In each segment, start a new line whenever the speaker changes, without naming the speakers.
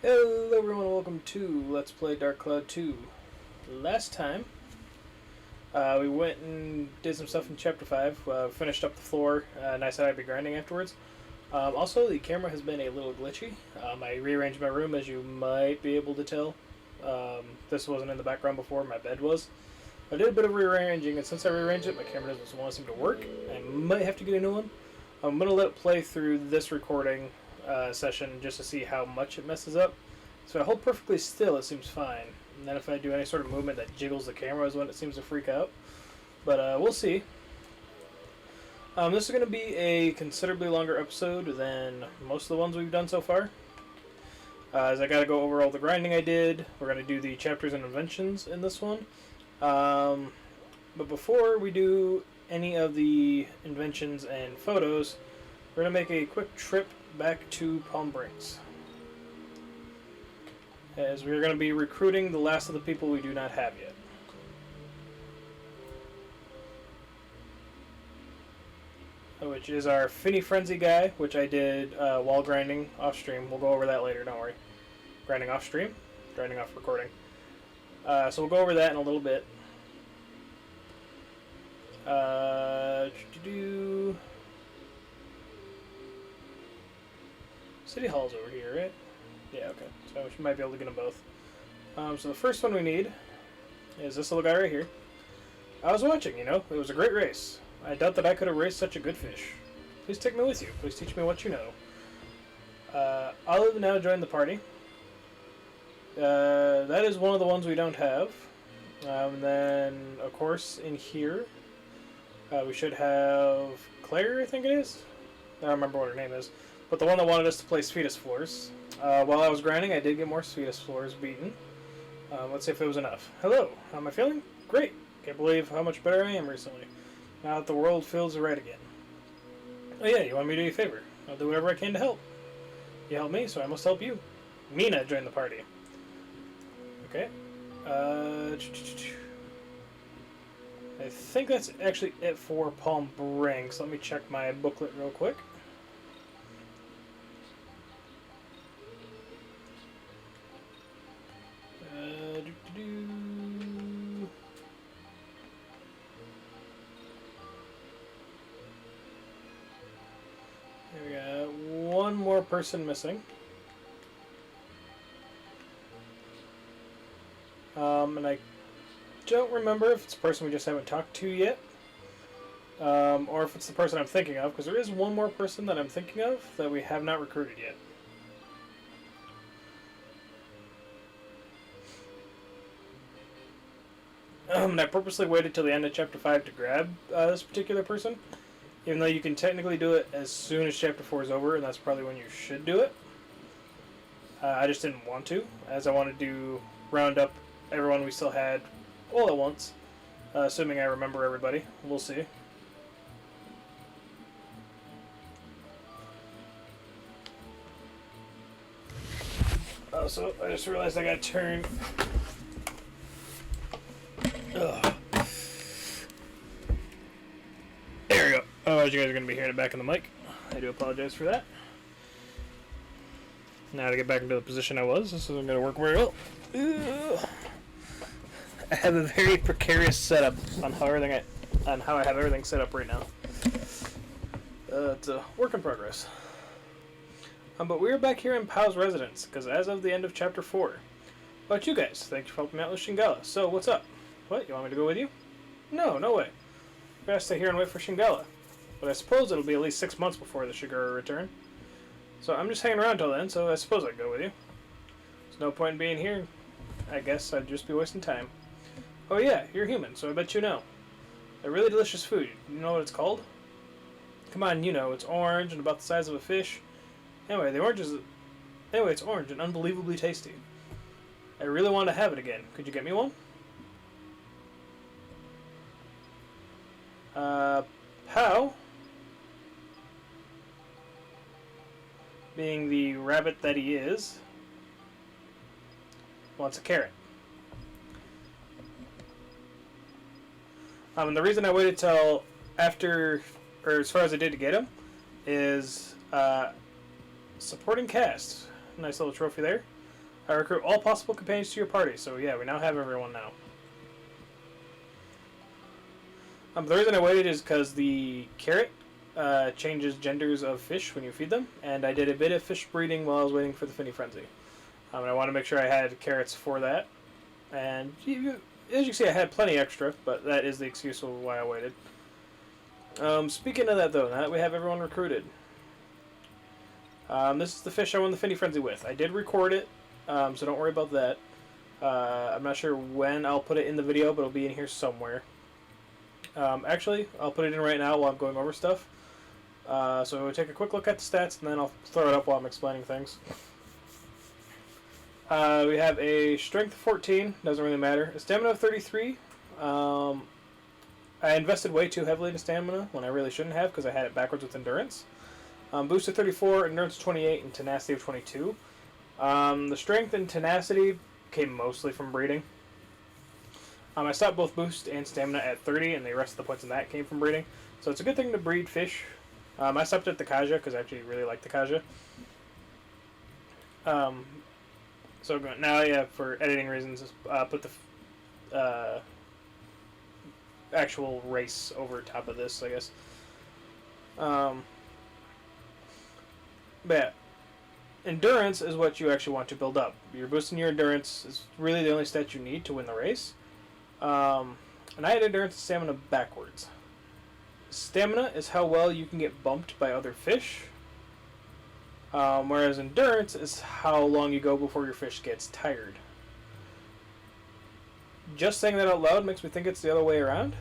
Hello everyone, welcome to Let's Play Dark Cloud 2. Last time, we went and did some stuff in Chapter 5, finished up the floor, and I said I'd be grinding afterwards. Also, the camera has been a little glitchy. I rearranged my room, as you might be able to tell. This wasn't in the background before, my bed was. I did a bit of rearranging, and since I rearranged it, my camera doesn't want to seem to work. I might have to get a new one. I'm going to let it play through this recording session just to see how much it messes up. So if I hold perfectly still, it seems fine. And then if I do any sort of movement that jiggles the camera is when it seems to freak out. But we'll see. This is going to be a considerably longer episode than most of the ones we've done so far. As I got to go over all the grinding I did. We're going to do the chapters and inventions in this one. But before we do any of the inventions and photos, we're going to make a quick trip back to Palm Springs, as we're going to be recruiting the last of the people we do not have yet. Which is our Finny Frenzy guy, which I did while grinding off stream. We'll go over that later, don't worry. Grinding off stream, grinding off recording. So we'll go over that in a little bit. City Hall's over here, right? Yeah, okay. So we might be able to get them both. So the first one we need is this little guy right here. I was watching, it was a great race. I doubt that I could have raced such a good fish. Please take me with you. Please teach me what you know. Olive now joined the party. That is one of the ones we don't have. Then, of course, in here, we should have Claire, I think it is. I don't remember what her name is. But the one that wanted us to play Sweetest Floors. While I was grinding, I did get more Sweetest Floors beaten. Let's see if it was enough. Hello, how am I feeling? Great. Can't believe how much better I am recently. Now that the world feels right again. Oh yeah, you want me to do you a favor? I'll do whatever I can to help. You help me, so I must help you. Mina joined the party. Okay. I think that's actually it for Palm Springs. Let me check my booklet real quick. There we go. One more person missing. And I don't remember if it's a person we just haven't talked to yet, or if it's the person I'm thinking of, because there is one more person that I'm thinking of that we have not recruited yet. And I purposely waited till the end of Chapter 5 to grab this particular person, even though you can technically do it as soon as Chapter 4 is over, and that's probably when you should do it. I just didn't want to, as I wanted to round up everyone we still had all at once, assuming I remember everybody. We'll see. Oh, so I just realized I gotta turn. Ugh. There we go. Otherwise, you guys are gonna be hearing it back in the mic. I do apologize for that. Now to get back into the position I was, this isn't gonna work very well. Ugh. I have a very precarious setup on how I have everything set up right now. It's a work in progress. But we're back here in Pow's residence, because as of the end of Chapter 4. How about you guys? Thank you for helping me out with Shingala. So, what's up? What, you want me to go with you? No, no way. We're going to stay here and wait for Shingala. But I suppose it'll be at least 6 months before the Shigura return. So I'm just hanging around till then, so I suppose I'd go with you. There's no point in being here. I guess I'd just be wasting time. Oh yeah, you're human, so I bet you know. A really delicious food. You know what it's called? Come on, you know. It's orange and about the size of a fish. Anyway, it's orange and unbelievably tasty. I really want to have it again. Could you get me one? Pow, being the rabbit that he is, wants a carrot. And the reason I waited till after, or as far as I did to get him, is supporting cast. Nice little trophy there. Recruit all possible companions to your party. So yeah, we now have everyone now. The reason I waited is because the carrot changes genders of fish when you feed them, and I did a bit of fish breeding while I was waiting for the Finny Frenzy. And I want to make sure I had carrots for that. And as you can see, I had plenty extra, but that is the excuse of why I waited. Speaking of that, though, now that we have everyone recruited, this is the fish I won the Finny Frenzy with. I did record it, so don't worry about that. I'm not sure when I'll put it in the video, but it'll be in here somewhere. Actually, I'll put it in right now while I'm going over stuff. So we'll take a quick look at the stats, and then I'll throw it up while I'm explaining things. We have a strength of 14, doesn't really matter. A stamina of 33. I invested way too heavily into stamina when I really shouldn't have because I had it backwards with endurance. Boost of 34, endurance of 28, and tenacity of 22. The strength and tenacity came mostly from breeding. I stopped both boost and stamina at 30, and the rest of the points in that came from breeding. So it's a good thing to breed fish. I stopped at the Kaja because I actually really like the Kaja. So now, yeah, for editing reasons, put the actual race over top of this, I guess. But yeah, endurance is what you actually want to build up. You're boosting your endurance is really the only stat you need to win the race. And I had endurance and stamina backwards. Stamina is how well you can get bumped by other fish. Whereas endurance is how long you go before your fish gets tired. Just saying that out loud makes me think it's the other way around.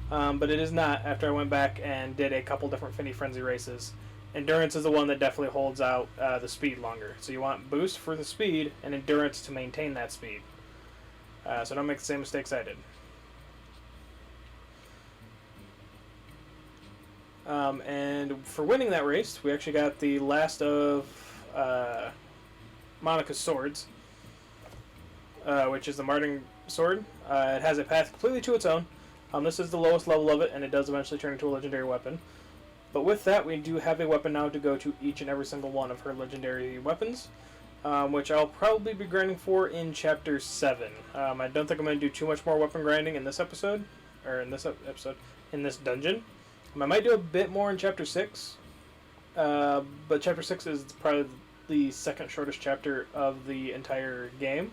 But it is not after I went back and did a couple different Finny Frenzy races. Endurance is the one that definitely holds out the speed longer. So you want boost for the speed and endurance to maintain that speed. So don't make the same mistakes I did. And for winning that race, we actually got the last of Monica's swords, which is the Martin sword. It has a path completely to its own. This is the lowest level of it, and it does eventually turn into a legendary weapon. But with that, we do have a weapon now to go to each and every single one of her legendary weapons, which I'll probably be grinding for in Chapter 7. I don't think I'm going to do too much more weapon grinding in this episode, or in this episode, in this dungeon. I might do a bit more in Chapter 6, but Chapter 6 is probably the second shortest chapter of the entire game,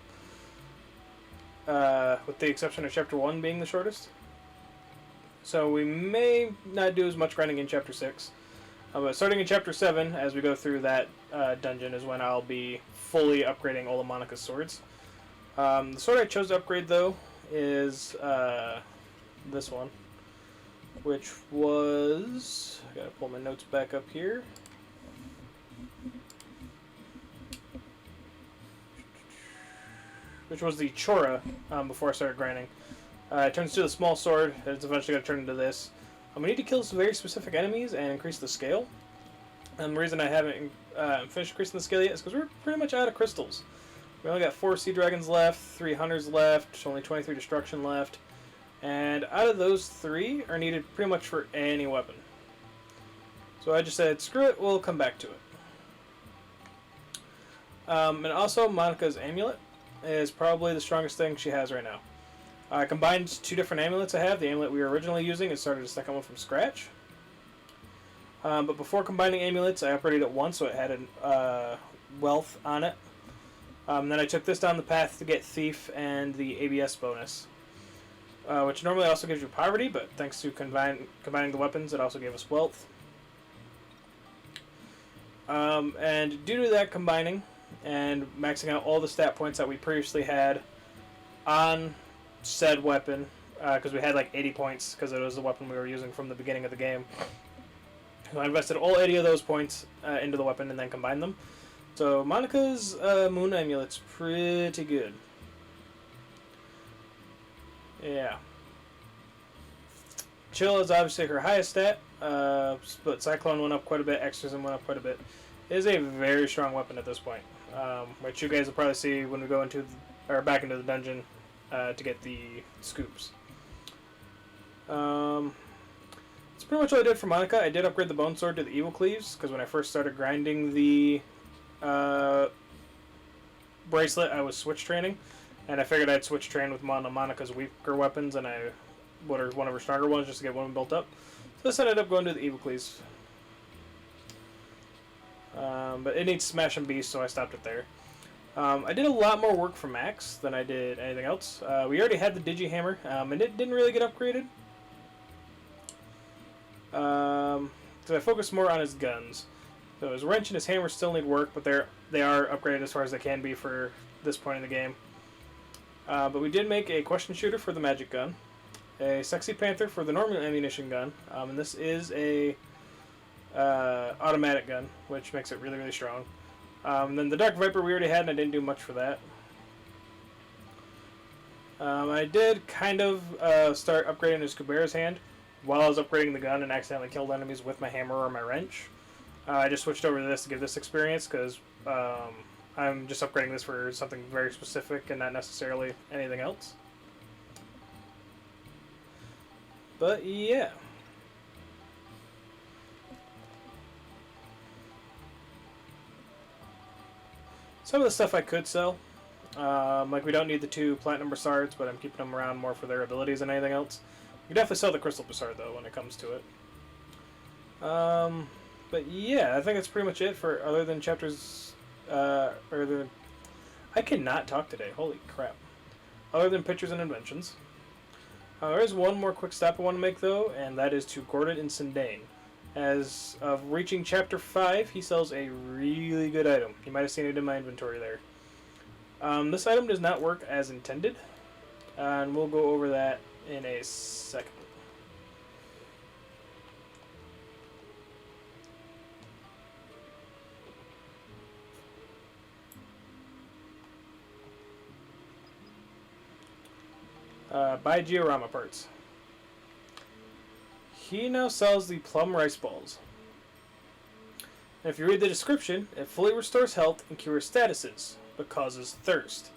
with the exception of Chapter 1 being the shortest. So we may not do as much grinding in Chapter 6, but starting in Chapter 7, as we go through that dungeon, is when I'll be fully upgrading all of Monica's swords. The sword I chose to upgrade, though, is this one, which was... I gotta pull my notes back up here. Which was the Chora before I started grinding. It turns to the small sword. It's eventually going to turn into this. We need to kill some very specific enemies and increase the scale. And the reason I haven't finished increasing the scale yet is because we're pretty much out of crystals. We only got 4 sea dragons left, 3 hunters left, only 23 destruction left. And out of those 3 are needed pretty much for any weapon. So I just said, screw it, we'll come back to it. And also, Monica's amulet is probably the strongest thing she has right now. I combined 2 different amulets I have. The amulet we were originally using and started a second one from scratch. But before combining amulets, I upgraded it once so it had a wealth on it. Then I took this down the path to get Thief and the ABS bonus. Which normally also gives you poverty, but thanks to combining the weapons, it also gave us wealth. And due to that combining and maxing out all the stat points that we previously had on said weapon, because we had like 80 points because it was the weapon we were using from the beginning of the game. So I invested all 80 of those points into the weapon and then combined them. So Monica's moon amulet's pretty good. Yeah. Chill is obviously her highest stat, but Cyclone went up quite a bit, Exorcism went up quite a bit. It is a very strong weapon at this point, which you guys will probably see when we go into back into the dungeon to get the scoops. That's pretty much all I did for Monica. I did upgrade the Bone Sword to the Evil Cleaves, because when I first started grinding the bracelet, I was switch training, and I figured I'd switch train with Monica's weaker weapons, and one of her stronger ones just to get one built up. So this ended up going to the Evocles. But it needs Smash and Beast, so I stopped it there. I did a lot more work for Max than I did anything else. We already had the Digihammer, and it didn't really get upgraded. So I focused more on his guns. So his wrench and his hammer still need work, but they are upgraded as far as they can be for this point in the game. But we did make a question shooter for the magic gun, a sexy panther for the normal ammunition gun, and this is a automatic gun, which makes it really, really strong. Then the Dark Viper we already had, and I didn't do much for that. I did kind of start upgrading his Kubera's hand while I was upgrading the gun and accidentally killed enemies with my hammer or my wrench. I just switched over to this to give this experience because I'm just upgrading this for something very specific and not necessarily anything else. But yeah. Some of the stuff I could sell. Like we don't need the 2 Platinum Brassards, but I'm keeping them around more for their abilities than anything else. You definitely sell the Crystal Brassard though when it comes to it. But yeah, I think that's pretty much it for other than chapters. I cannot talk today. Holy crap! Other than pictures and inventions. There is one more quick stop I want to make though, and that is to Gordon in Sindane. As of reaching chapter 5, he sells a really good item. You might have seen it in my inventory there. This item does not work as intended, and we'll go over that in a second. Buy Giorama parts. He now sells the plum rice balls. And if you read the description, it fully restores health and cures statuses, but causes thirst.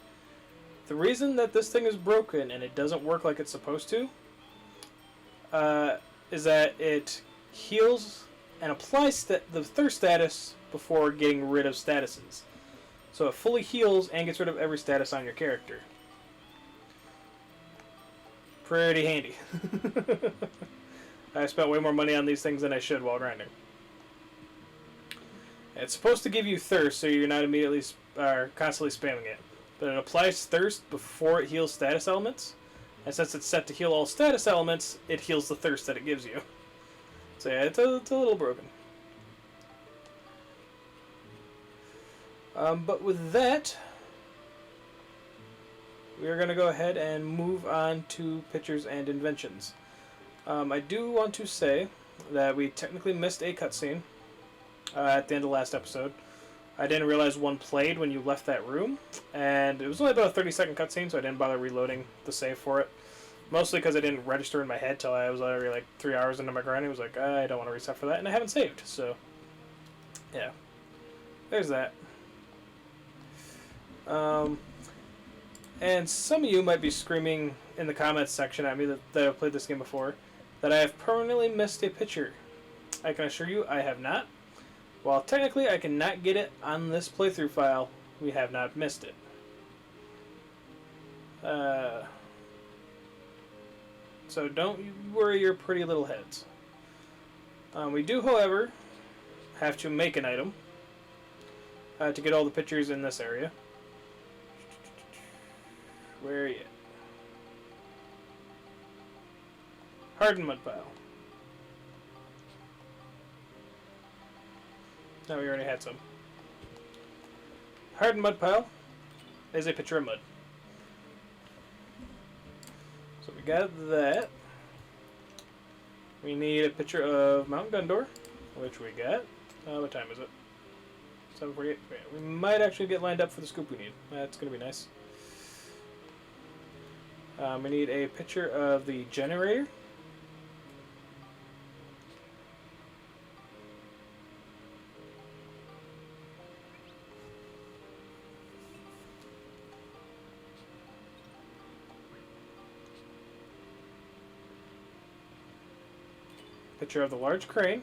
The reason that this thing is broken and it doesn't work like it's supposed to is that it heals and applies the thirst status before getting rid of statuses. So it fully heals and gets rid of every status on your character. Pretty handy. I spent way more money on these things than I should while grinding. It's supposed to give you thirst, so you're not immediately constantly spamming it. But it applies thirst before it heals status elements. And since it's set to heal all status elements, it heals the thirst that it gives you. So yeah, it's a little broken. But with that, we're going to go ahead and move on to pictures and inventions. I do want to say that we technically missed a cutscene at the end of the last episode. I didn't realize one played when you left that room, and it was only about a 30-second cutscene, so I didn't bother reloading the save for it. Mostly because I didn't register in my head till I was already like 3 hours into my grind. I was like, I don't want to reset for that, and I haven't saved, so yeah. There's that. And some of you might be screaming in the comments section at me that I've played this game before, that I have permanently missed a picture. I can assure you I have not. While technically I cannot get it on this playthrough file, we have not missed it. So don't worry your pretty little heads. We do, however, have to make an item to get all the pictures in this area. Where are you? Hardened mud pile. No, we already had some. Hardened mud pile is a picture of mud. So we got that. We need a picture of Mount Gundor, which we got. What time is it? 7:48. We might actually get lined up for the scoop we need. That's going to be nice. We need a picture of the generator. Picture of the large crane.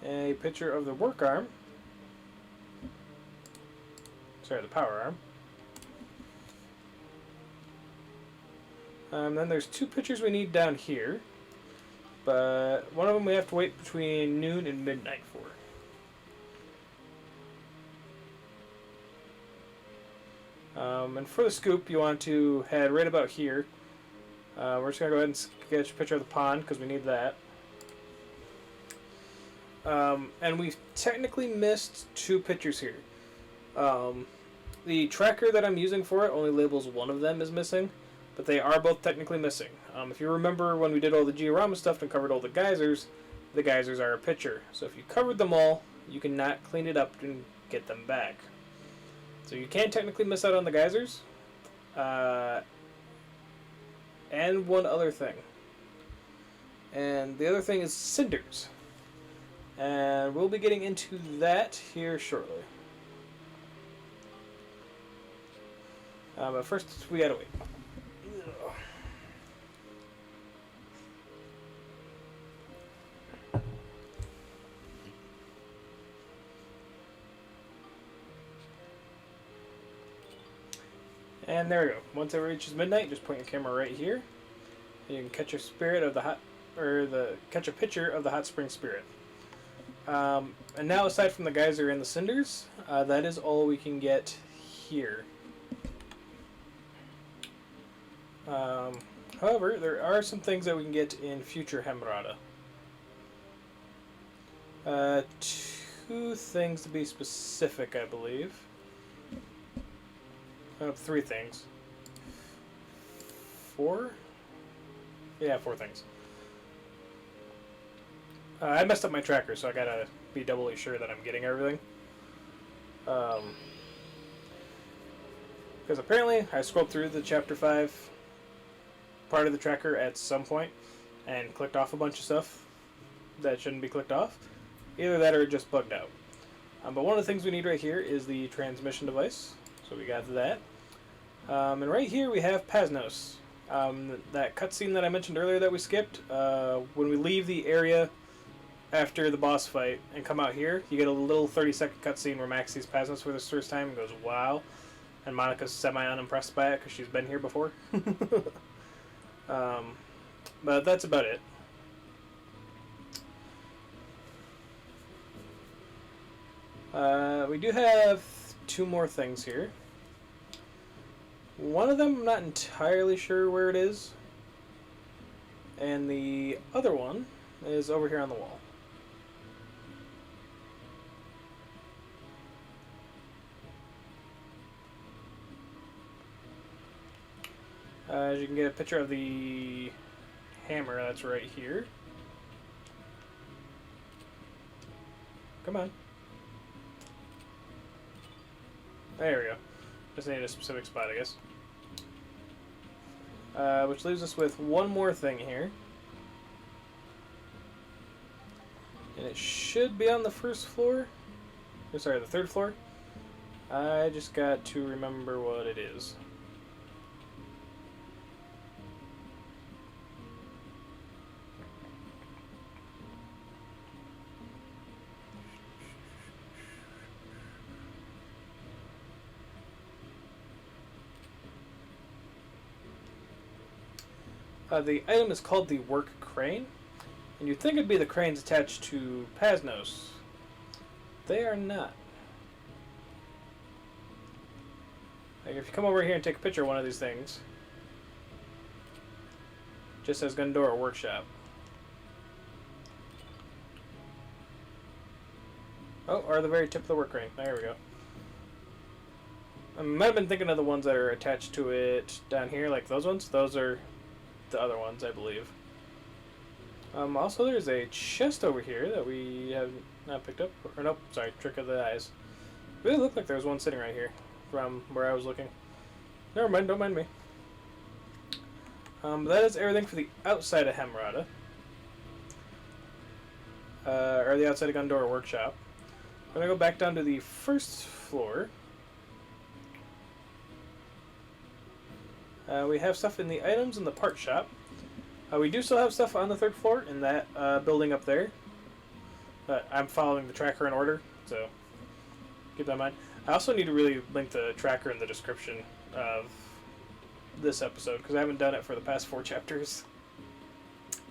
a picture of the work arm. Sorry, the power arm. Then there's 2 pictures we need down here, but one of them we have to wait between noon and midnight for. And for the scoop, you want to head right about here. We're just going to go ahead and sketch a picture of the pond because we need that. And we've technically missed 2 pictures here. The tracker that I'm using for it only labels one of them as missing, but they are both technically missing. If you remember when we did all the georama stuff and covered all the geysers are a picture. So if you covered them all, you cannot clean it up and get them back. So you can technically miss out on the geysers. And one other thing. And the other thing is cinders. And we'll be getting into that here shortly. But first, we gotta wait. And there we go. Once it reaches midnight, just point your camera right here, and you can catch a spirit of catch a picture of the hot spring spirit. And now, aside from the geyser and the cinders, that is all we can get here. However, there are some things that we can get in future Hemrada. 2 things to be specific, I believe. 3 things. 4? Yeah, 4 things. I messed up my tracker, so I gotta be doubly sure that I'm getting everything. Because apparently I scrolled through the Chapter 5 part of the tracker at some point and clicked off a bunch of stuff that shouldn't be clicked off. Either that or it just bugged out. But one of the things we need right here is the transmission device. So we got that. And right here we have Pasnos. That cutscene that I mentioned earlier that we skipped, when we leave the area after the boss fight and come out here, you get a little 30-second cutscene where Max sees Pasnos for the first time and goes, wow. And Monica's semi-unimpressed by it because she's been here before. But that's about it. We do have 2 more things here. One of them I'm not entirely sure where it is, and the other one is over here on the wall. As you can get a picture of the hammer that's right here. Come on. There we go. Just need a specific spot, I guess. Which leaves us with one more thing here. And it should be on the first floor. Oh, sorry, the 3rd floor. I just got to remember what it is. The item is called the Work Crane, and you'd think it'd be the cranes attached to Pasnos. They are not. Like if you come over here and take a picture of one of these things, it just says Gundora Workshop. Oh, or the very tip of the work crane. There we go. I might have been thinking of the ones that are attached to it down here, like those ones. Those are the other ones, I believe. Also, there's a chest over here that we have not picked up. Or nope, sorry, trick of the eyes. It really looked like there was one sitting right here from where I was looking. Never mind, don't mind me. That is everything for the outside of Hemrada. Or the outside of Gundora Workshop. I'm going to go back down to the first floor. We have stuff in the items in the part shop. We do still have stuff on the 3rd floor in that building up there. But I'm following the tracker in order, so keep that in mind. I also need to really link the tracker in the description of this episode, because I haven't done it for the past 4 chapters.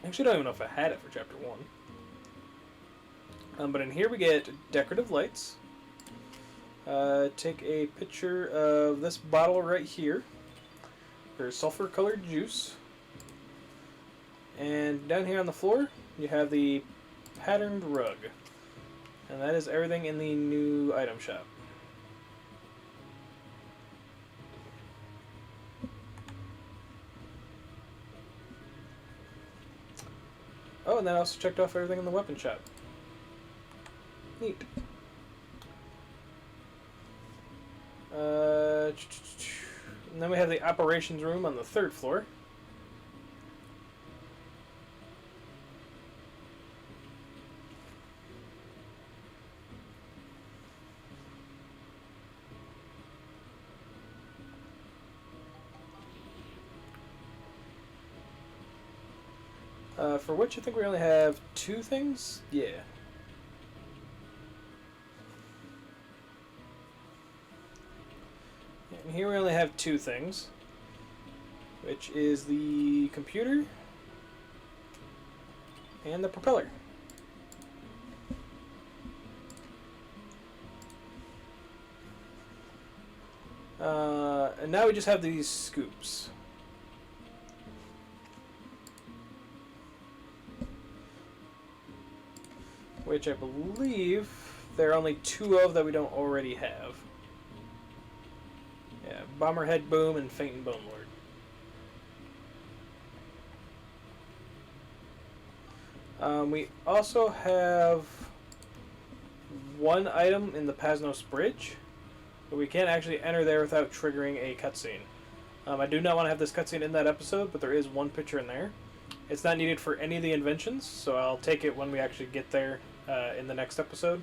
I actually don't even know if I had it for chapter 1. But in here we get decorative lights. Take a picture of this bottle right here. There's sulfur colored juice. And down here on the floor, you have the patterned rug. And that is everything in the new item shop. Oh, and then I also checked off everything in the weapon shop. Neat. And then we have the operations room on the 3rd floor. For which I think we only have 2 things? Yeah. And here we only have 2 things, which is the computer and the propeller. And now we just have these scoops. Which I believe there are only 2 of that we don't already have. Yeah, Bomberhead Boom and Faint and Bone Lord. We also have 1 item in the Pasnos Bridge, but we can't actually enter there without triggering a cutscene. I do not want to have this cutscene in that episode, but there is 1 picture in there. It's not needed for any of the inventions, so I'll take it when we actually get there in the next episode.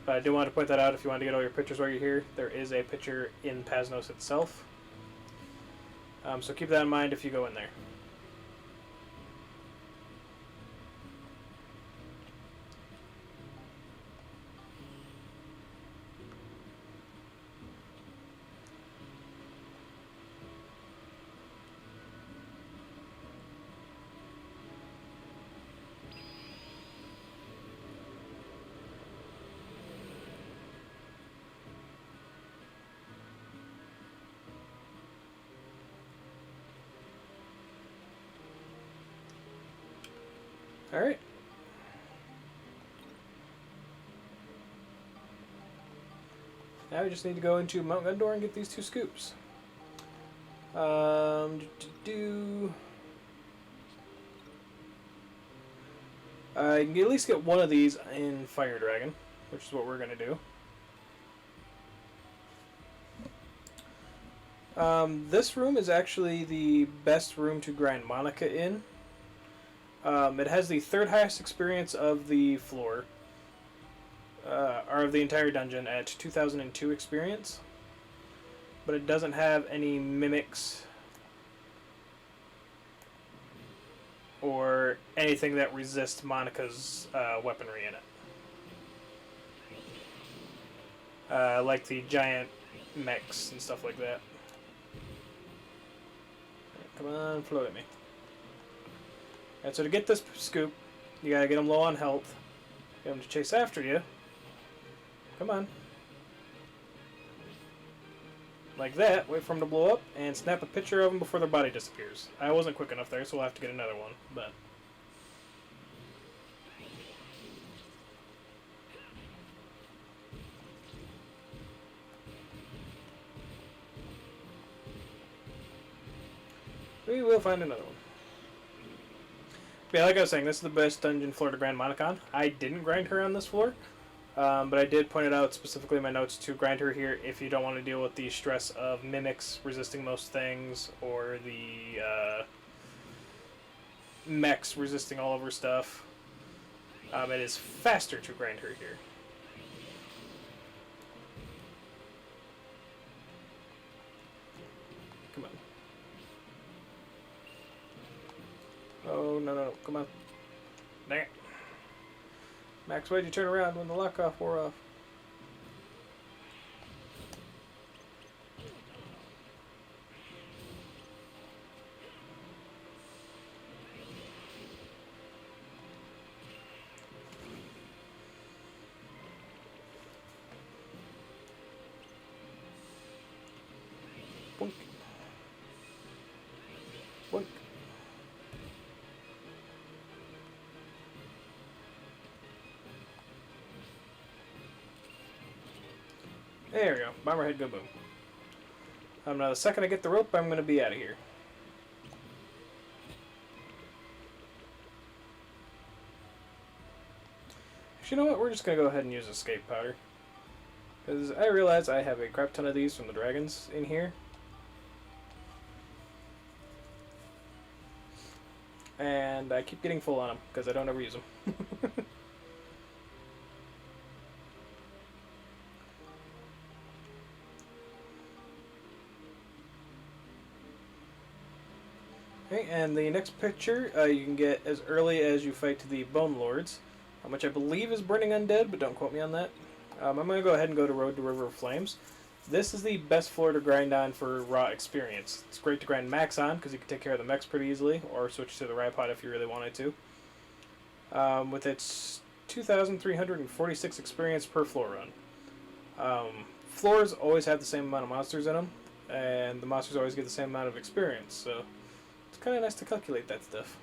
But I do want to point that out if you want to get all your pictures while you're here. There is a picture in Pasnos itself. So keep that in mind if you go in there. Alright. Now we just need to go into Mount Gundor and get these 2 scoops. You can at least get 1 of these in Fire Dragon, which is what we're going to do. This room is actually the best room to grind Monica in. It has the 3rd highest experience of the floor, or of the entire dungeon at 2002 experience, but it doesn't have any mimics or anything that resists Monica's weaponry in it, like the giant mechs and stuff like that. Come on, float at me. And so to get this scoop, you gotta get them low on health. Get them to chase after you. Come on. Like that, wait for them to blow up, and snap a picture of them before their body disappears. I wasn't quick enough there, so we'll have to get another one, but... we will find another one. But yeah, like I was saying, this is the best dungeon floor to grind Monica on. I didn't grind her on this floor, but I did point it out specifically in my notes to grind her here if you don't want to deal with the stress of mimics resisting most things, or the mechs resisting all of her stuff. It is faster to grind her here. Come on. Oh, no, come on. Dang it. Max, why'd you turn around when the lockoff wore off? Boink. Boink. There we go. Bomberhead, go boom. Now the second I get the rope, I'm going to be out of here. Actually, you know what? We're just going to go ahead and use escape powder. Because I realize I have a crap ton of these from the dragons in here. And I keep getting full on them because I don't ever use them. Okay, and the next picture you can get as early as you fight the Bone Lords, which I believe is Burning Undead, but don't quote me on that. I'm going to go ahead and go to Road to River of Flames. This is the best floor to grind on for raw experience. It's great to grind max on because you can take care of the mechs pretty easily, or switch to the Ripod if you really wanted to. With its 2,346 experience per floor run. Floors always have the same amount of monsters in them, and the monsters always get the same amount of experience, so it's kind of nice to calculate that stuff.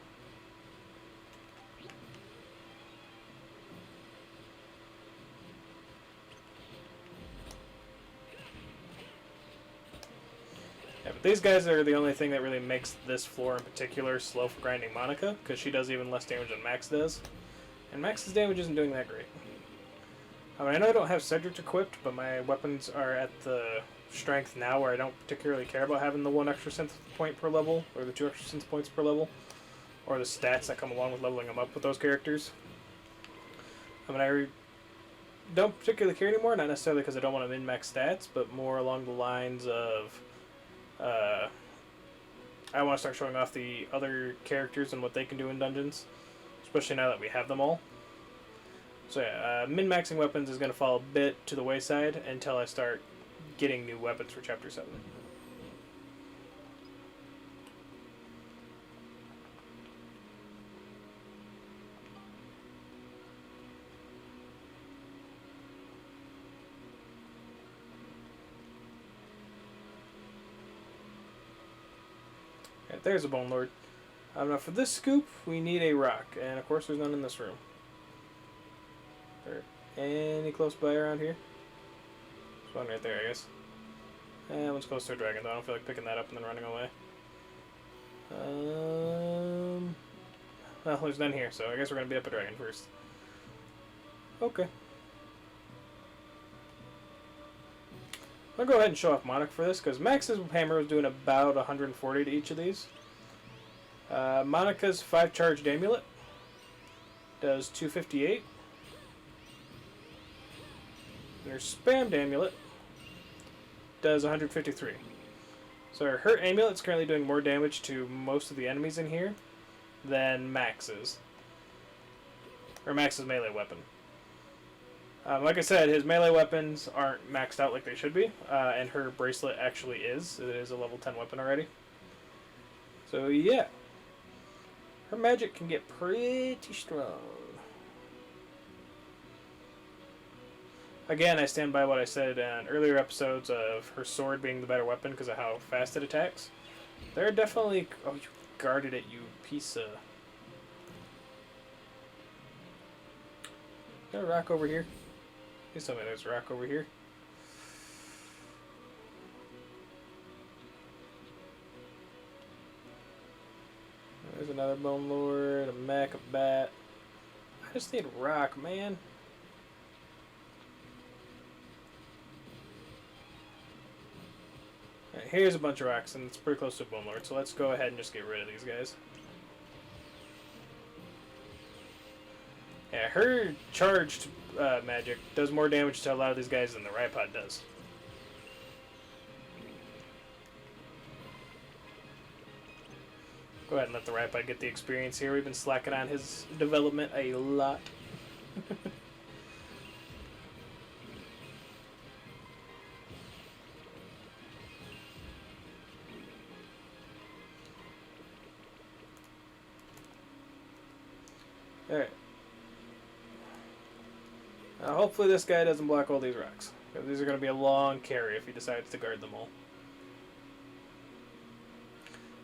Yeah, but these guys are the only thing that really makes this floor in particular slow for grinding Monica, because she does even less damage than Max does. And Max's damage isn't doing that great. I know I don't have Cedric equipped, but my weapons are at the strength now where I don't particularly care about having the 1 extra synth point per level, or the 2 extra synth points per level, or the stats that come along with leveling them up with those characters. I don't particularly care anymore, not necessarily because I don't want to min-max stats, but more along the lines of I want to start showing off the other characters and what they can do in dungeons, especially now that we have them all. So yeah, min-maxing weapons is going to fall a bit to the wayside until I start getting new weapons for Chapter 7. Right, there's a Bone Lord. Now for this scoop, we need a rock, and of course there's none in this room. Or any close by around here? There's one right there, I guess. And one's close to a dragon, though. I don't feel like picking that up and then running away. Well, there's none here, so I guess we're going to beat up a dragon first. Okay. I'll go ahead and show off Monica for this, because Max's hammer was doing about 140 to each of these. Monica's 5 charged amulet does 258. And her spammed amulet does 153. So her amulet's currently doing more damage to most of the enemies in here than Max's. Or Max's melee weapon. Like I said, his melee weapons aren't maxed out like they should be, and her bracelet actually is. It is a level 10 weapon already. So yeah, her magic can get pretty strong. Again, I stand by what I said in earlier episodes of her sword being the better weapon because of how fast it attacks. They're definitely... Oh, you guarded it, you piece of... Is there a rock over here? Please tell me there's a rock over here. There's another Bone Lord, a mech, a bat. I just need rock, man. Right, here's a bunch of rocks, and it's pretty close to a Bone Lord, so let's go ahead and just get rid of these guys. Yeah, her charged magic does more damage to a lot of these guys than the Ripod does. Go ahead and let the Ripod get the experience here. We've been slacking on his development a lot. Alright. Hopefully this guy doesn't block all these rocks. Because these are going to be a long carry if he decides to guard them all.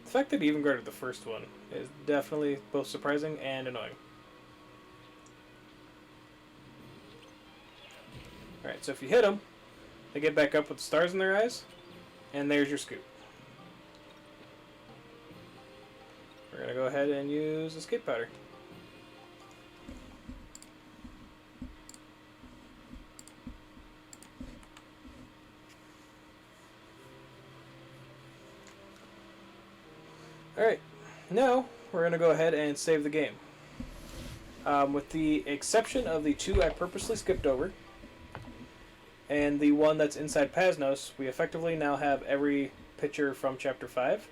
The fact that he even guarded the first one is definitely both surprising and annoying. Alright, so if you hit them, they get back up with stars in their eyes, and there's your scoop. We're going to go ahead and use escape powder. Alright, now we're going to go ahead and save the game. With the exception of the two I purposely skipped over, and the one that's inside Pasnos, we effectively now have every picture from Chapter 5.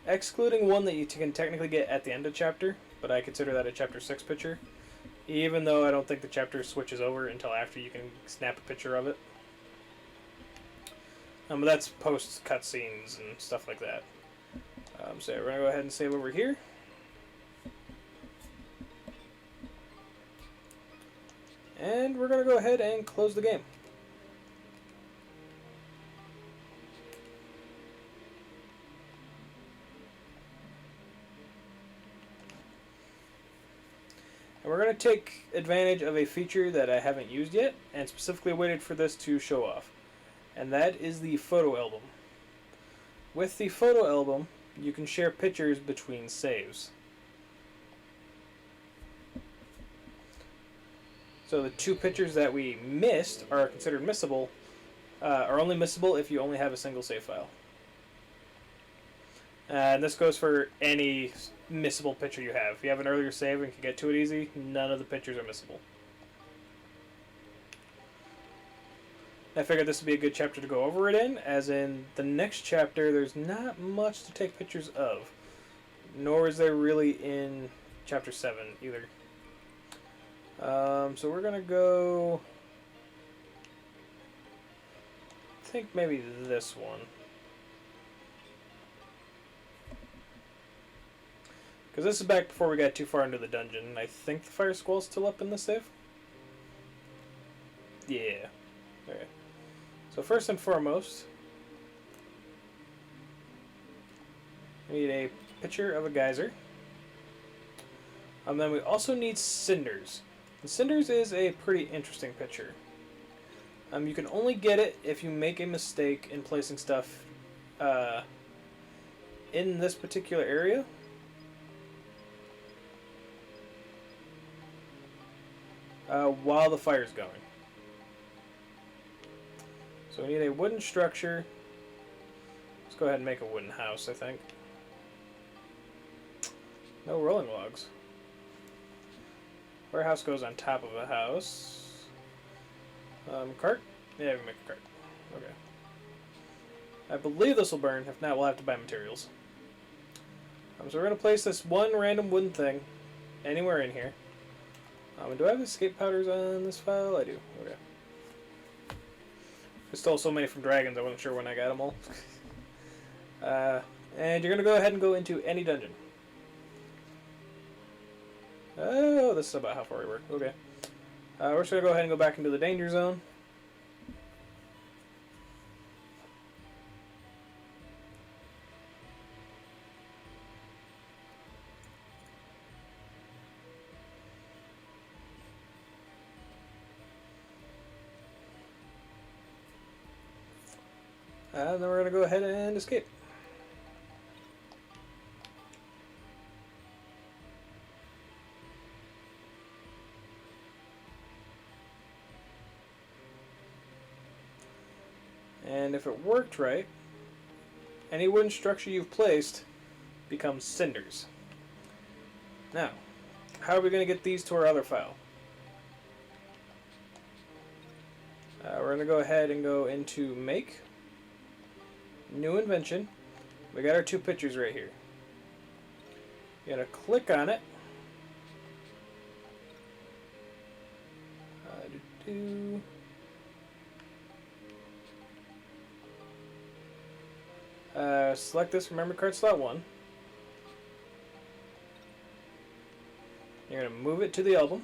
Excluding one that you can technically get at the end of chapter, but I consider that a Chapter 6 picture, even though I don't think the chapter switches over until after you can snap a picture of it. But that's post cutscenes and stuff like that. So we're going to go ahead and save over here. And we're going to go ahead and close the game. And we're going to take advantage of a feature that I haven't used yet, and specifically waited for this to show off. And that is the photo album. With the photo album, you can share pictures between saves. So the two pictures that we missed are considered missable, are only missable if you only have a single save file. And this goes for any missable picture you have. If you have an earlier save and can get to it easy, none of the pictures are missable. I figured this would be a good chapter to go over it in, as in the next chapter there's not much to take pictures of. Nor is there really in chapter 7 either. So we're going to go, I think maybe this one. Because this is back before we got too far into the dungeon. I think the fire squall's still up in the save. Yeah. Okay. So first and foremost, we need a picture of a geyser. Then we also need cinders. And cinders is a pretty interesting picture. You can only get it if you make a mistake in placing stuff in this particular area. While the fire's going. So we need a wooden structure. Let's go ahead and make a wooden house, I think. No rolling logs. Warehouse goes on top of a house. Cart? Yeah, we can make a cart. Okay. I believe this will burn. If not, we'll have to buy materials. So we're going to place this one random wooden thing anywhere in here. Do I have escape powders on this file? I do. Okay. I stole so many from dragons, I wasn't sure when I got them all. And you're going to go ahead and go into any dungeon. Oh, this is about how far we were. Okay. We're just going to go ahead and go back into the danger zone. And then we're going to go ahead and escape. And if it worked right, any wooden structure you've placed becomes cinders. Now, how are we going to get these to our other file? We're going to go ahead and go into Make, New Invention. We got our two pictures right here. You're going to click on it. Select this from memory card slot 1. You're going to move it to the album.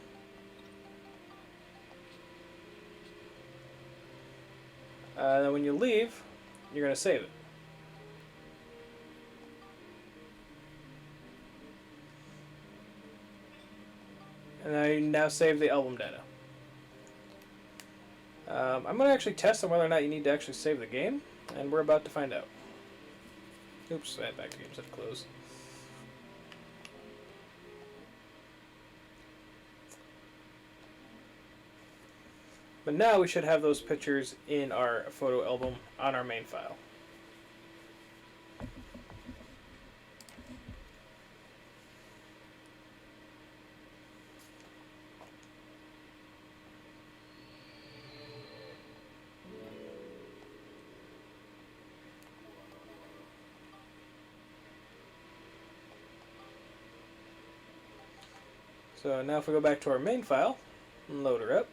Then when you leave, you're going to save it. And I now save the album data. I'm going to actually test on whether or not you need to actually save the game, and we're about to find out. Oops, I had back to games that close. But now we should have those pictures in our photo album on our main file. So now if we go back to our main file and load her up,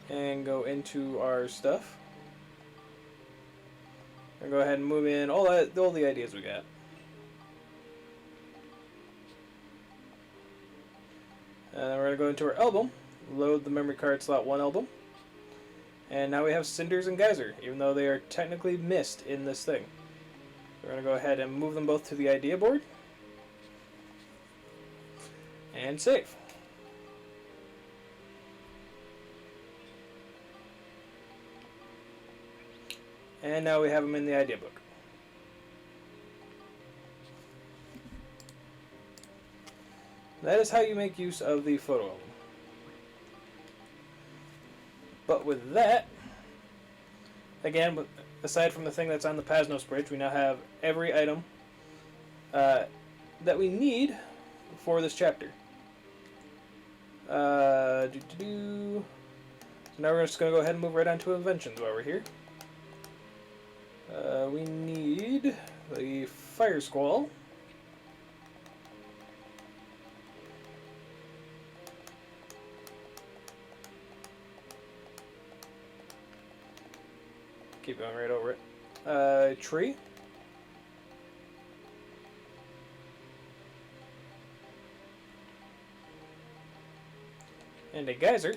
and go into our stuff, and go ahead and move in all the ideas we got. And then we're going to go into our album, load the memory card slot 1 album, and now we have Cinders and Geyser, even though they are technically missed in this thing. We're going to go ahead and move them both to the idea board, and save. And now we have them in the idea book. That is how you make use of the photo album. But with that, again, aside from the thing that's on the Pasnos bridge, we now have every item that we need for this chapter. So now we're just going to go ahead and move right on to Inventions while we're here. We need the Fire Squall. Keep going right over it. Tree. And a geyser.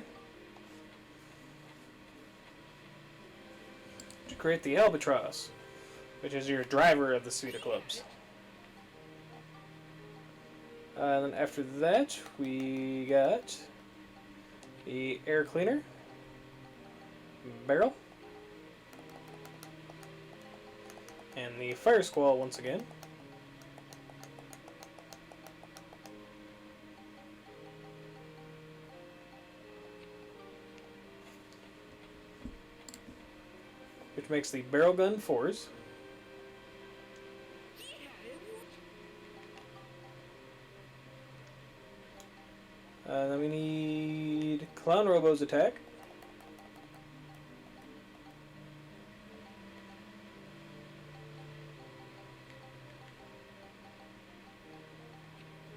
To create the albatross, which is your driver of the suite of clubs. And then after that, we got the air cleaner, barrel, and the fire squall once again. Which makes the barrel gun 4s. Then we need Clown Robo's attack.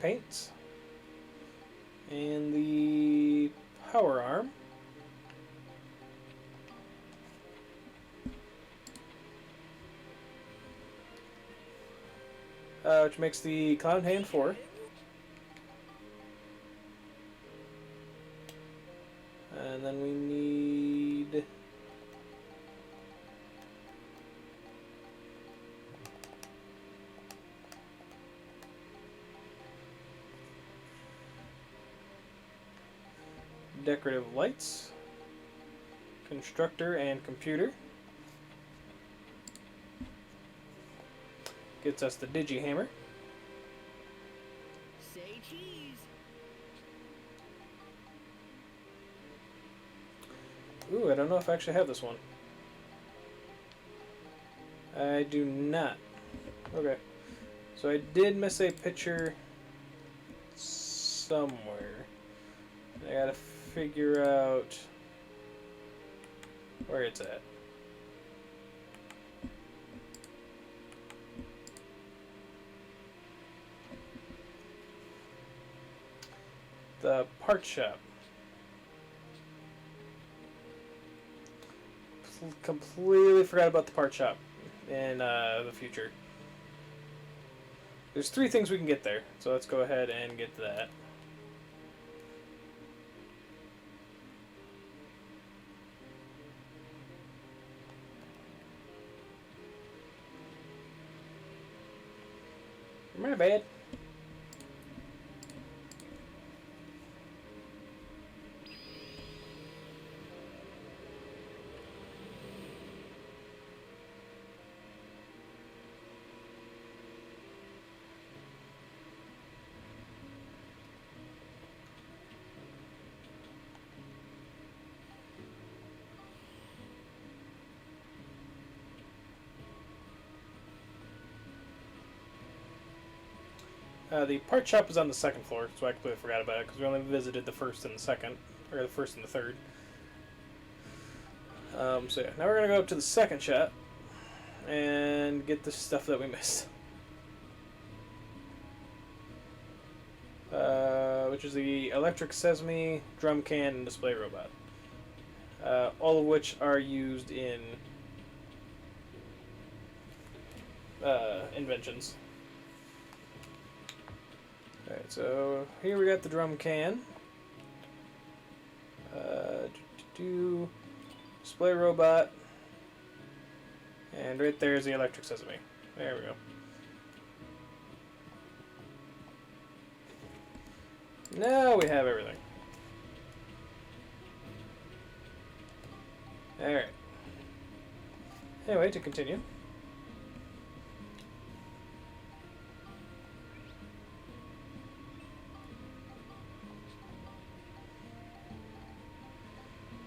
Paints. And the power arm. Which makes the Clown Hand 4. And then we need decorative lights, constructor, and computer. Gets us the Digi-Hammer.
Say cheese.
Ooh, I don't know if I actually have this one. I do not. Okay. So I did miss a picture somewhere. I gotta figure out where it's at. The part shop. Completely forgot about the part shop in the future. There's 3 things we can get there, so let's go ahead and get to that. My bad. The part shop is on the 2nd floor, so I completely forgot about it because we only visited the 1st and the 2nd, or the 1st and the 3rd. So yeah, now we're gonna go up to the 2nd shop and get the stuff that we missed. Which is the electric sesame, drum can, and display robot. All of which are used in Inventions. Alright, so here we got the drum can. Display robot. And right there is the electric sesame. There we go. Now we have everything. Alright. Anyway, to continue.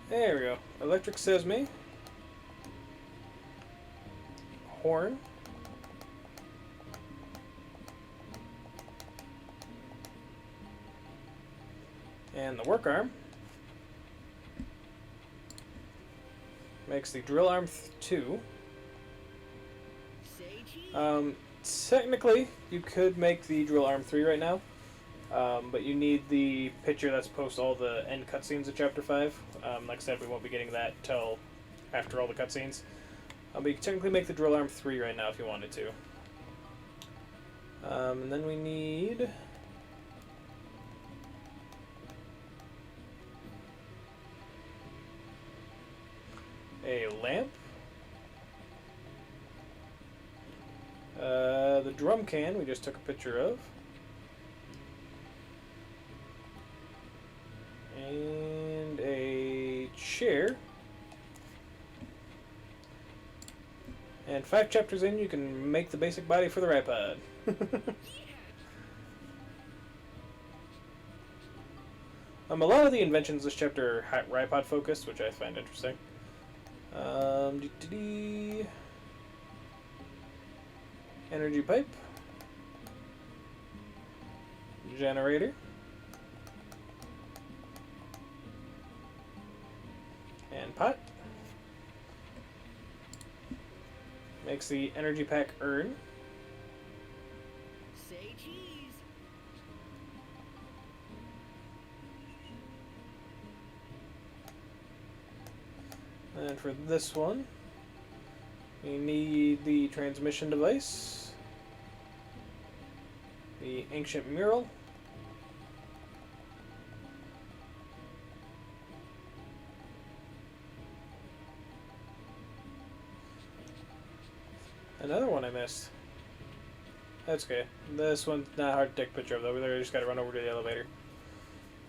There we go. Electric sesame. Horn. And the work arm. Makes the drill arm 2. Technically, you could make the drill arm 3 right now. But you need the picture that's post all the end cutscenes of Chapter 5. Like I said, we won't be getting that till after all the cutscenes. But you can technically make the drill arm 3 right now if you wanted to. And then we need... a lamp. The drum can we just took a picture of. And a chair. And 5 chapters in, you can make the basic body for the iPod. A lot of the inventions this chapter are iPod focused, which I find interesting. Energy pipe. Generator. And pot. Makes the energy pack urn.
Say cheese.
And for this one, we need the transmission device, the ancient mural, another one I missed. That's okay. This one's not hard to take a picture of though. We literally just gotta run over to the elevator.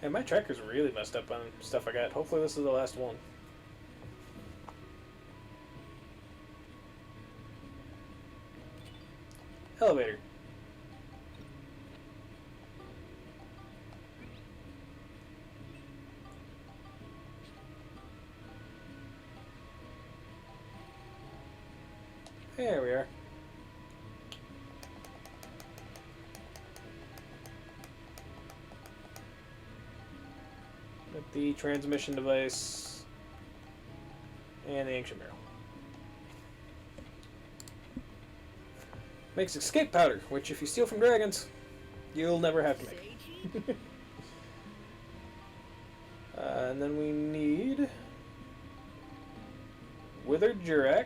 And my tracker's really messed up on stuff I got. Hopefully this is the last one. Elevator. There we are. With the transmission device and the ancient barrel. Makes escape powder, which if you steal from dragons, you'll never have to make. And then we need Withered Jurak.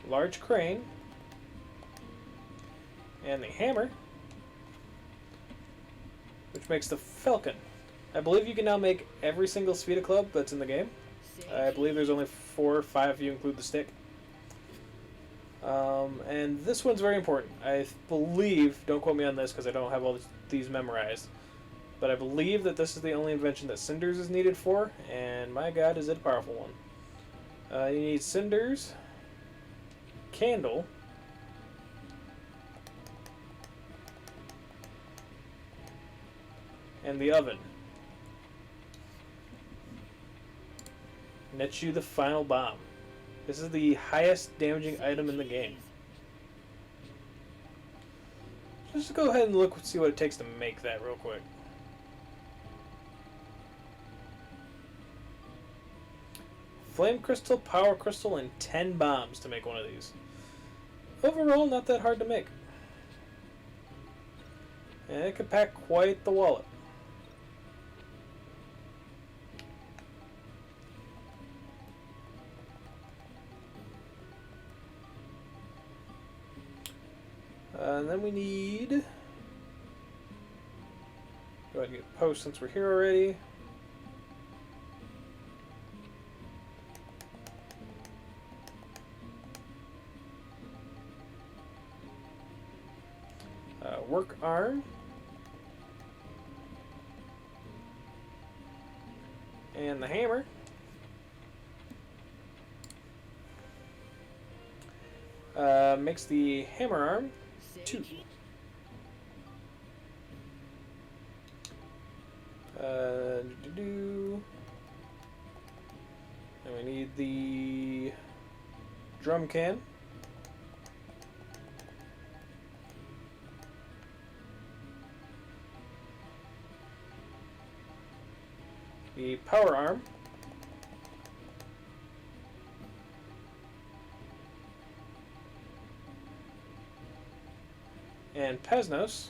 Large Crane. And the Hammer, which makes the Falcon. I believe you can now make every single Spheda Club that's in the game. I believe there's only 4 or 5 if you include the stick. And this one's very important. I believe, don't quote me on this because I don't have all these memorized, but I believe that this is the only invention that Cinders is needed for, and my god, is it a powerful one. You need Cinders, Candle, and the Oven. Nets you the final bomb. This is the highest damaging item in the game. Just go ahead and look, see what it takes to make that real quick. Flame Crystal, Power Crystal, and 10 bombs to make one of these. Overall, not that hard to make. And it could pack quite the wallet. And then we need... Go ahead and get post since we're here already. Work arm. And the hammer. Makes the hammer arm 2. And we need the drum can. The power arm. And Pesnos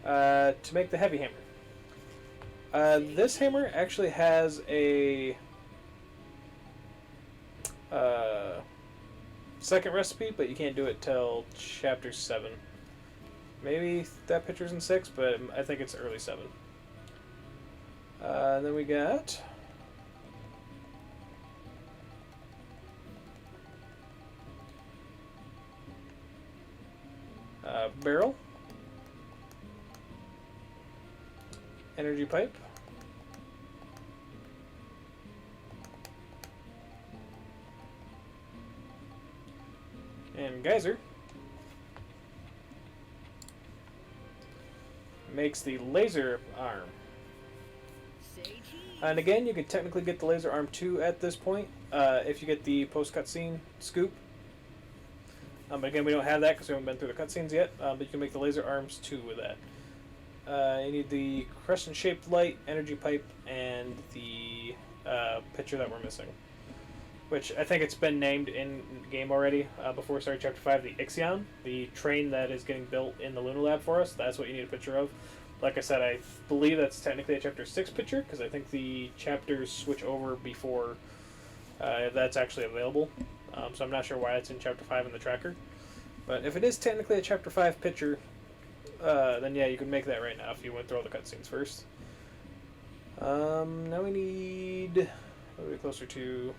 to make the heavy hammer. This hammer actually has a second recipe, but you can't do it till chapter 7. Maybe that picture's in 6, but I think it's early 7. Then we got barrel, energy pipe, and geyser. Makes the laser arm. And again, you could technically get the laser arm 2 at this point if you get the post cutscene scoop. But again, we don't have that because we haven't been through the cutscenes yet. But you can make the laser arms 2 with that. You need the crescent-shaped light, energy pipe, and the picture that we're missing, which I think it's been named in game already before we started Chapter 5, the Ixion, the train that is getting built in the Luna Lab for us. That's what you need a picture of. Like I said, I believe that's technically a Chapter 6 picture, because I think the chapters switch over before that's actually available. So I'm not sure why it's in Chapter 5 in the tracker. But if it is technically a Chapter 5 picture, then yeah, you can make that right now if you went through all the cutscenes first. Now we need... a little bit closer to...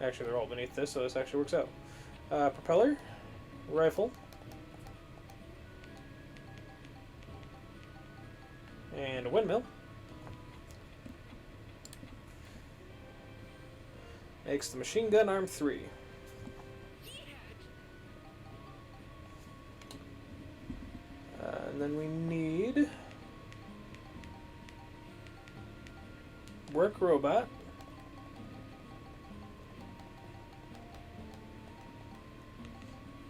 Actually, they're all beneath this, so this actually works out. Propeller, rifle, and a windmill. Makes the machine gun arm 3. And then we need work robot,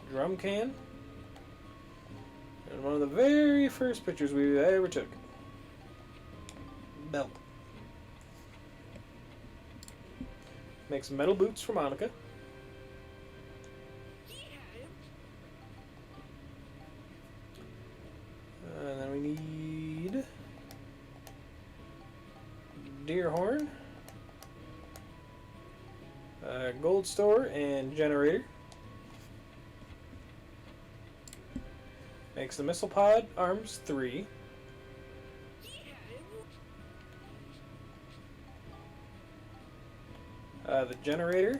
drum can, and one of the very first pictures we ever took, belt. Makes metal boots for Monica, Gold store and generator. Makes the missile pod arms 3. The generator.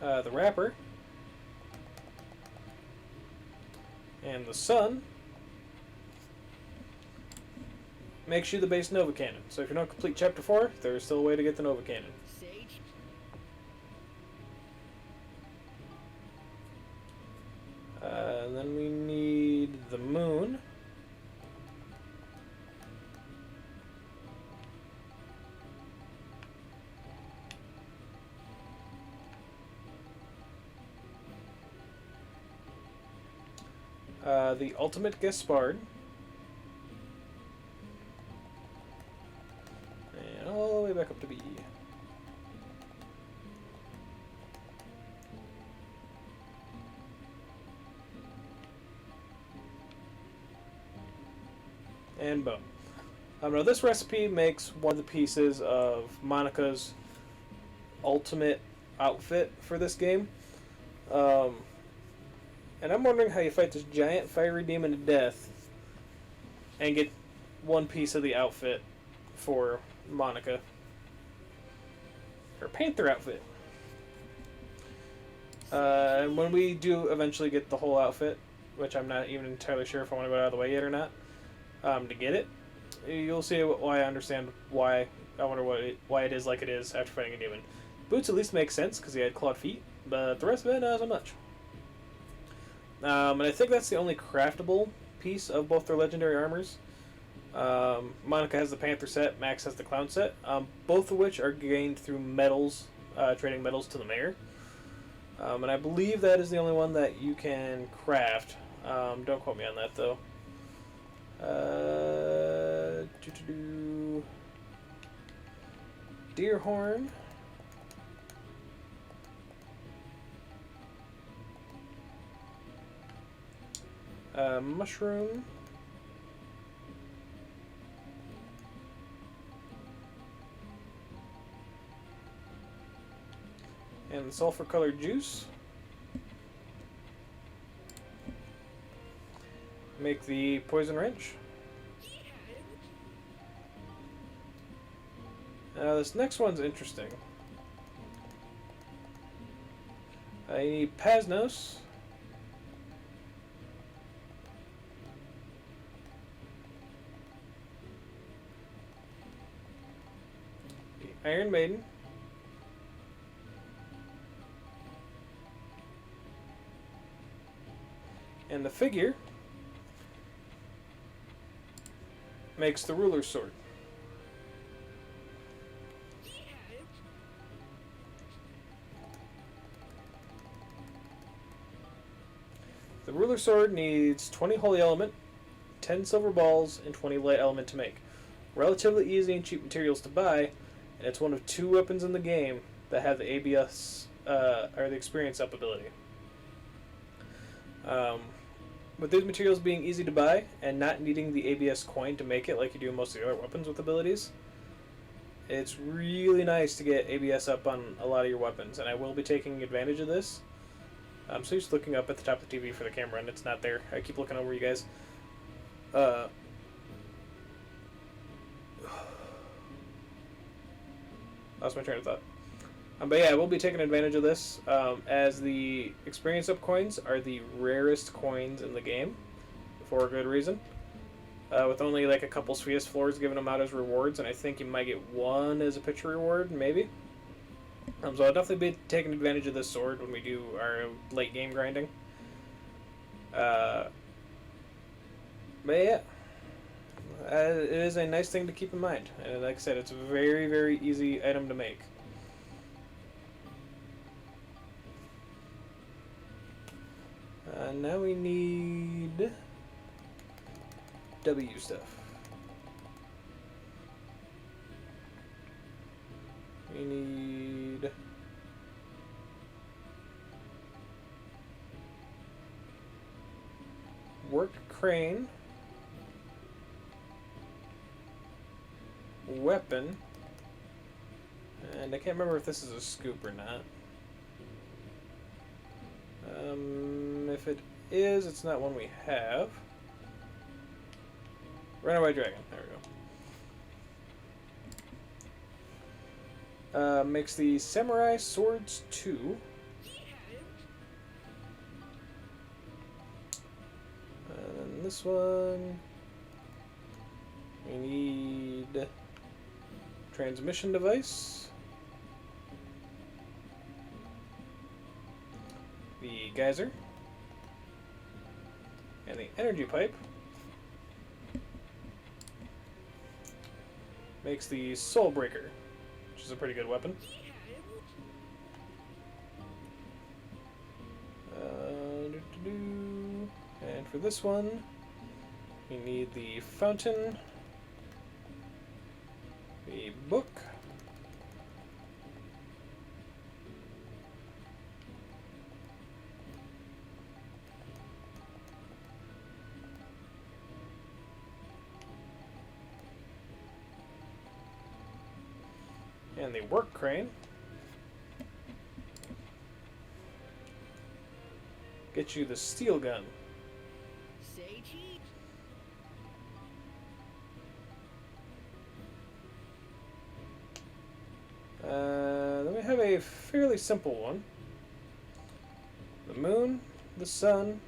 The wrapper. And the sun makes you the base Nova Cannon. So if you don't complete Chapter 4, there's still a way to get the Nova Cannon. Then we need the moon. The ultimate Gaspard. And all the way back up to B. And boom. Now this recipe makes one of the pieces of Monica's ultimate outfit for this game. And I'm wondering how you fight this giant fiery demon to death and get one piece of the outfit for Monica. Her panther outfit. And when we do eventually get the whole outfit, which I'm not even entirely sure if I want to go out of the way yet or not, to get it, you'll see why I understand why. I wonder why it is like it is after fighting a demon. Boots at least makes sense because he had clawed feet, but the rest of it, not so much. And I think that's the only craftable piece of both their legendary armors. Monica has the Panther set, Max has the Clown set, both of which are gained through medals, trading medals to the mayor. And I believe that is the only one that you can craft. Don't quote me on that, though. Deerhorn. Mushroom. And sulfur colored juice. Make the poison wrench. This next one's interesting. I need Pasnos. Iron Maiden. And the figure makes the ruler's sword. The ruler sword needs 20 holy element, 10 silver balls, and 20 light element to make. Relatively easy and cheap materials to buy, and it's one of 2 weapons in the game that have the ABS or the experience up ability. With these materials being easy to buy and not needing the ABS coin to make it like you do most of the other weapons with abilities, it's really nice to get ABS up on a lot of your weapons, and I will be taking advantage of this. So just looking up at the top of the TV for the camera, and it's not there. I keep looking over you guys. Lost my train of thought. But yeah, we'll be taking advantage of this, as the experience up coins are the rarest coins in the game, for a good reason. With only like a couple Spheus floors giving them out as rewards, and I think you might get one as a picture reward, maybe. So I'll definitely be taking advantage of this sword when we do our late game grinding. But yeah, it is a nice thing to keep in mind, and like I said, it's a very, very easy item to make. Now we need W stuff. We need work crane, weapon, And I can't remember if this is a scoop or not. If it is, it's not one we have. Runaway Dragon. There we go. Makes the Samurai Swords 2. And then this one. We need transmission device. The geyser. And the energy pipe. Makes the Soul Breaker, which is a pretty good weapon. And for this one, we need the fountain, the book, and the work crane. Get you the steel gun. Then we have a fairly simple one. The moon, the sun,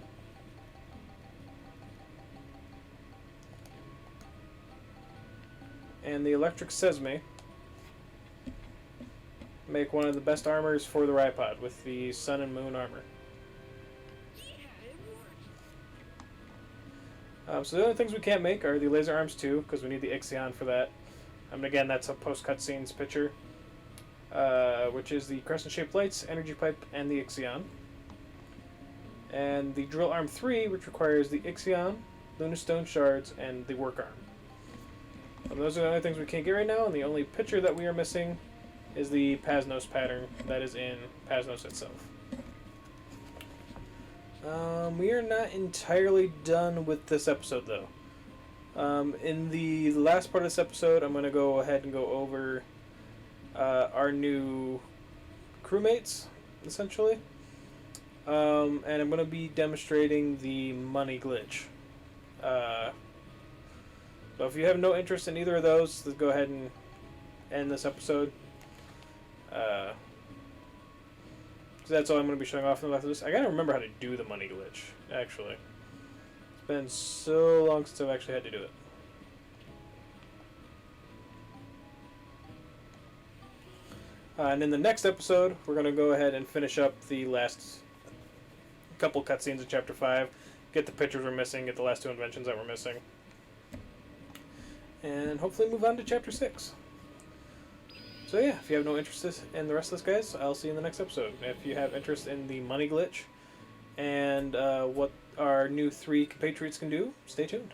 and the electric sesame make one of the best armors for the Ripod with the sun and moon armor. So the only things we can't make are the laser arms too, because we need the Ixion for that. Again, that's a post-cutscenes picture, which is the crescent-shaped lights, energy pipe, and the Ixion. And the drill arm 3, which requires the Ixion, Lunastone shards, and the work arm. And those are the only things we can't get right now, and the only picture that we are missing is the Pasnos pattern that is in Pasnos itself. We are not entirely done with this episode, though. In the last part of this episode, I'm going to go ahead and go over our new crewmates, essentially. And I'm going to be demonstrating the money glitch. So if you have no interest in either of those, let's go ahead and end this episode. So that's all I'm going to be showing off in the left of this. I gotta remember how to do the money glitch, actually. It's been so long since I've actually had to do it. And in the next episode, we're going to go ahead and finish up the last couple cutscenes of Chapter 5. Get the pictures we're missing, get the last 2 inventions that we're missing. And hopefully move on to Chapter 6. So yeah, if you have no interest in the rest of this, guys, I'll see you in the next episode. If you have interest in the money glitch and what our new 3 compatriots can do, stay tuned.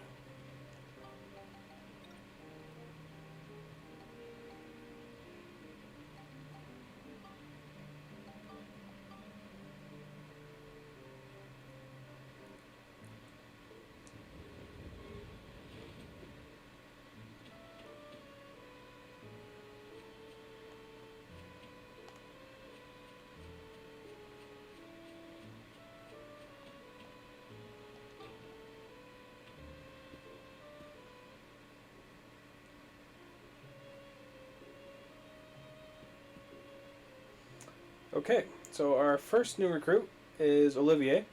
Okay, so our first new recruit is Olivier.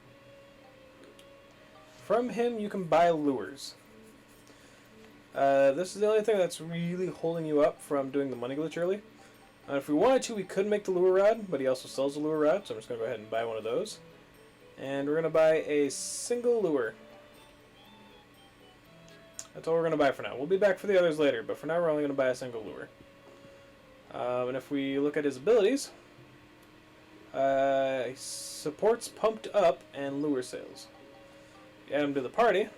From him, you can buy lures. This is the only thing that's really holding you up from doing the money glitch early. If we wanted to, we could make the lure rod, but he also sells a lure rod, so I'm just going to go ahead and buy one of those. And we're going to buy a single lure. That's all we're going to buy for now. We'll be back for the others later, but for now we're only going to buy a single lure. And if we look at his abilities, he supports pumped up and lure sales. You add him to the party.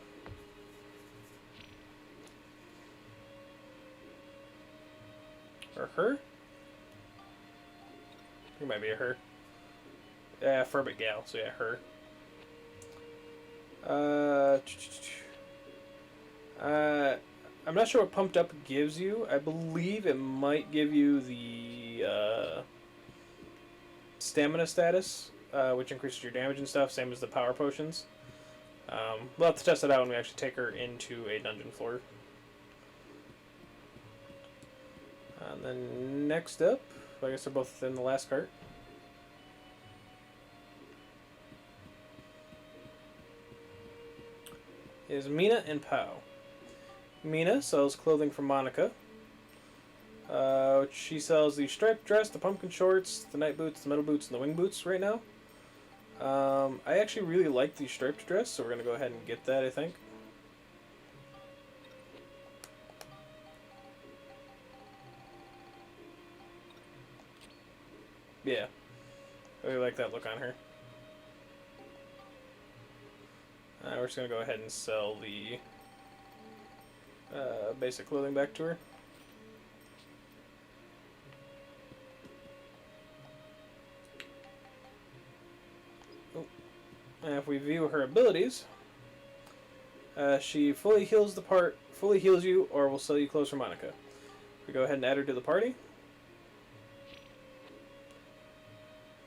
Or her? It might be a her. Yeah, Furbit gal, so yeah, her. I'm not sure what pumped up gives you. I believe it might give you the the stamina status, which increases your damage and stuff, same as the power potions. We'll have to test it out when we actually take her into a dungeon floor. And then next up, I guess they're both in the last cart. Is Mina and Pow. Mina sells clothing from Monica. She sells the striped dress, the pumpkin shorts, the night boots, the metal boots, and the wing boots right now. I actually really like the striped dress, so we're going to go ahead and get that, I think. Yeah. I really like that look on her. We're just going to go ahead and sell the basic clothing back to her. Oh. And if we view her abilities, she fully heals you, or will sell you clothes for Monica. We go ahead and add her to the party.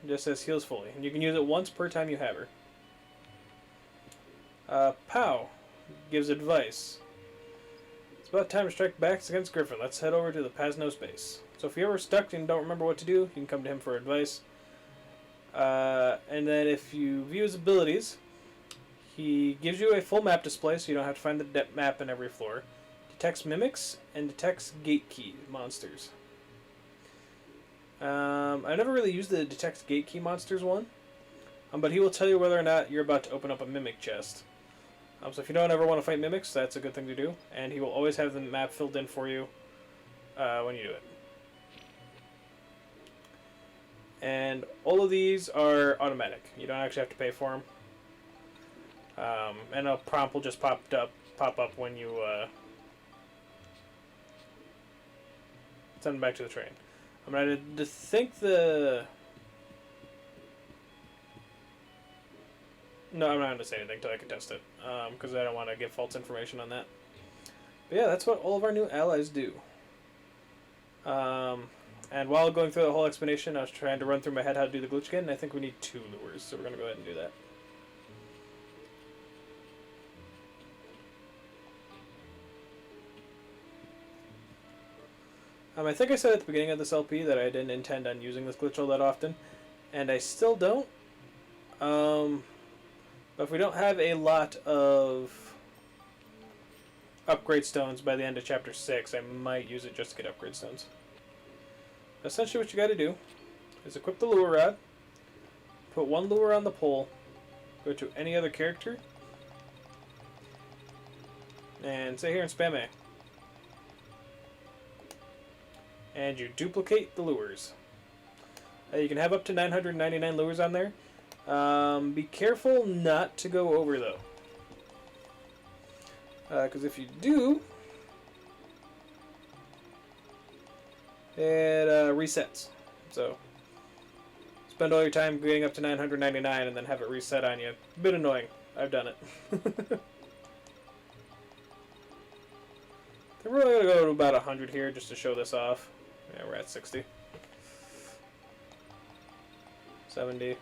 It just says heals fully, and you can use it once per time you have her. Pow gives advice. It's about time to strike backs against Griffin. Let's head over to the Pasnos base. So if you're ever stuck and don't remember what to do, you can come to him for advice. And then if you view his abilities, he gives you a full map display so you don't have to find the map in every floor. Detects mimics and detects gate key monsters. I never really used the detect gate key monsters one, but he will tell you whether or not you're about to open up a mimic chest. So if you don't ever want to fight mimics, that's a good thing to do, and he will always have the map filled in for you when you do it. And all of these are automatic. You don't actually have to pay for them. And a prompt will just pop up when you send them back to the train. I'm going to think the... No, I'm not going to say anything until I can test it, because I don't want to give false information on that. But yeah, that's what all of our new allies do. And while going through the whole explanation, I was trying to run through my head how to do the glitch again, and I think we need 2 lures, so we're going to go ahead and do that. I think I said at the beginning of this LP that I didn't intend on using this glitch all that often, and I still don't. But if we don't have a lot of upgrade stones by the end of Chapter 6, I might use it just to get upgrade stones. Essentially what you gotta do is equip the lure rod, put 1 lure on the pole, go to any other character, and sit here and spam A. And you duplicate the lures. You can have up to 999 lures on there. Be careful not to go over, though. Because if you do, it resets. So, spend all your time getting up to 999 and then have it reset on you. A bit annoying. I've done it. I'm really going to go to about 100 here just to show this off. Yeah, we're at 60. 70.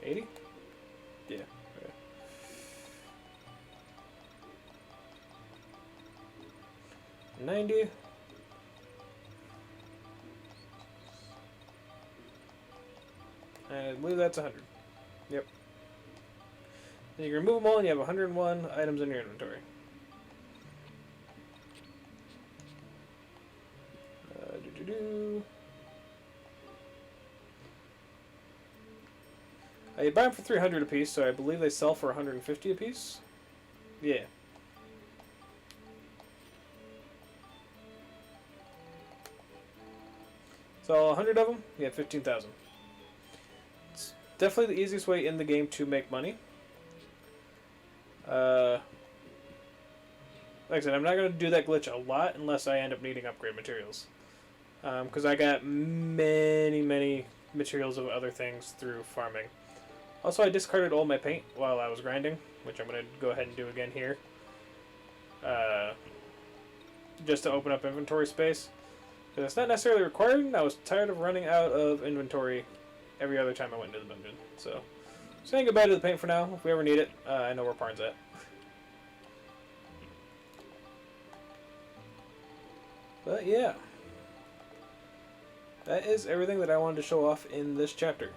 80? Yeah. Okay. 90. And I believe that's 100. Yep. And you can remove them all and you have 101 items in your inventory. You buy them for 300 apiece, so I believe they sell for 150 apiece. Yeah. So 100 of them, you have 15,000. It's definitely the easiest way in the game to make money. Like I said, I'm not going to do that glitch a lot unless I end up needing upgrade materials. Because I got many materials of other things through farming. Also, I discarded all my paint while I was grinding, which I'm going to go ahead and do again here. just to open up inventory space. Because it's not necessarily required, and I was tired of running out of inventory every other time I went into the dungeon. So, saying goodbye to the paint for now. If we ever need it, I know where Parn's at. But yeah. That is everything that I wanted to show off in this chapter.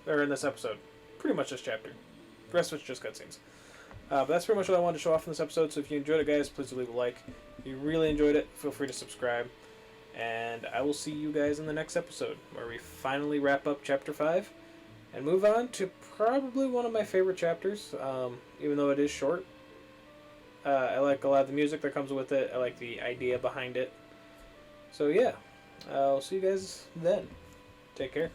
Or in this episode. Pretty much this chapter. The rest of it's just cutscenes. But that's pretty much what I wanted to show off in this episode, so if you enjoyed it, guys, please leave a like. If you really enjoyed it, feel free to subscribe. And I will see you guys in the next episode, where we finally wrap up Chapter 5 and move on to probably one of my favorite chapters, even though it is short. I like a lot of the music that comes with it. I like the idea behind it. So yeah, I'll see you guys then. Take care.